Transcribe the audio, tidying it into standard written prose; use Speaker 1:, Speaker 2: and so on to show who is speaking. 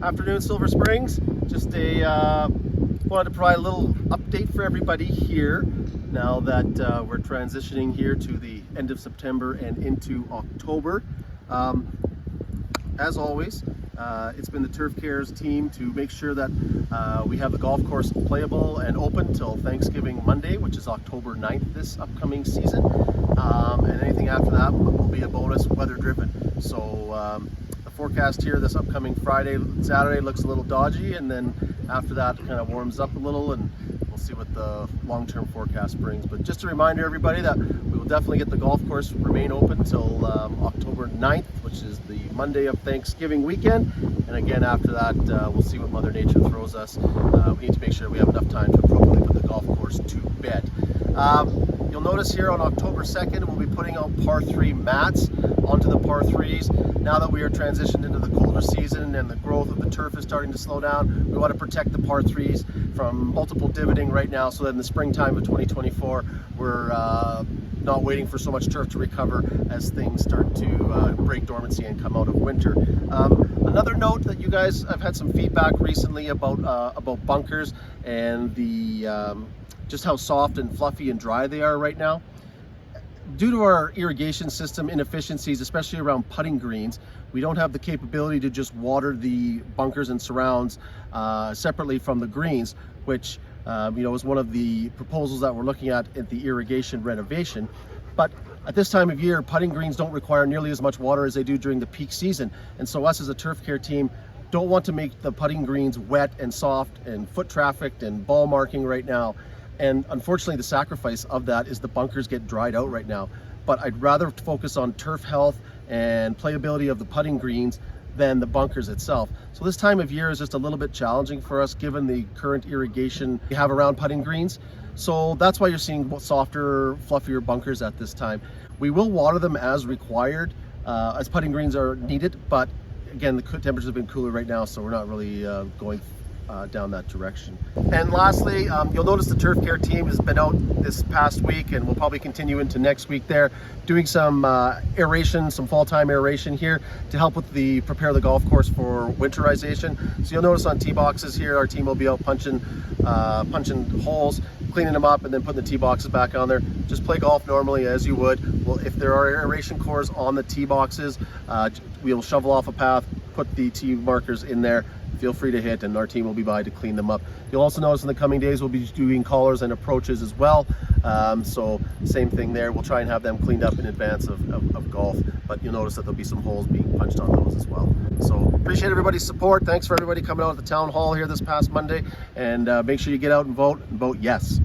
Speaker 1: Afternoon, Silver Springs. Just wanted to provide a little update for everybody here now that we're transitioning here to the end of September and into October. As always, it's been the Turf Care's team to make sure that we have the golf course playable and open till Thanksgiving Monday, which is October 9th this upcoming season. And anything after that will be a bonus, weather driven. So the forecast here this upcoming Friday, Saturday looks a little dodgy, and then after that it kind of warms up a little, and we'll see what the long-term forecast brings. But just a reminder, everybody, that we will definitely get the golf course remain open till October 9th, which is the Monday of Thanksgiving weekend. And again, after that, we'll see what Mother Nature throws us. We need to make sure we have enough time to appropriately put the golf course to bed. You'll notice here on October 2nd, we'll be putting out par 3 mats onto the par 3s. Now that we are transitioned into the colder season and the growth of the turf is starting to slow down, we want to protect the par 3s from multiple divoting right now, so that in the springtime of 2024, we're not waiting for so much turf to recover as things start to break dormancy and come out of winter. Another note that you guys, I've had some feedback recently about bunkers and the just how soft and fluffy and dry they are right now. Due to our irrigation system inefficiencies, especially around putting greens, we don't have the capability to just water the bunkers and surrounds separately from the greens, which is one of the proposals that we're looking at the irrigation renovation. But at this time of year, putting greens don't require nearly as much water as they do during the peak season. And so us as a Turf Care team don't want to make the putting greens wet and soft and foot trafficked and ball marking right now. And unfortunately, the sacrifice of that is the bunkers get dried out right now. But I'd rather focus on turf health and playability of the putting greens than the bunkers itself. So this time of year is just a little bit challenging for us given the current irrigation we have around putting greens. So that's why you're seeing softer, fluffier bunkers at this time. We will water them as required, as putting greens are needed, but again, the temperatures have been cooler right now, so we're not really going down that direction. And lastly, you'll notice the Turf Care team has been out this past week, and we'll probably continue into next week there, doing some aeration, some fall time aeration here to help with prepare the golf course for winterization. So you'll notice on tee boxes here, our team will be out punching holes, cleaning them up, and then putting the tee boxes back on there. Just play golf normally as you would. Well, if there are aeration cores on the tee boxes, we'll shovel off a path, put the tee markers in there. Feel free to hit, and our team will be by to clean them up. You'll also notice in the coming days we'll be doing collars and approaches as well. So same thing there. We'll try and have them cleaned up in advance of golf, but you'll notice that there'll be some holes being punched on those as well. So appreciate everybody's support. Thanks for everybody coming out at the town hall here this past Monday, and make sure you get out and vote yes.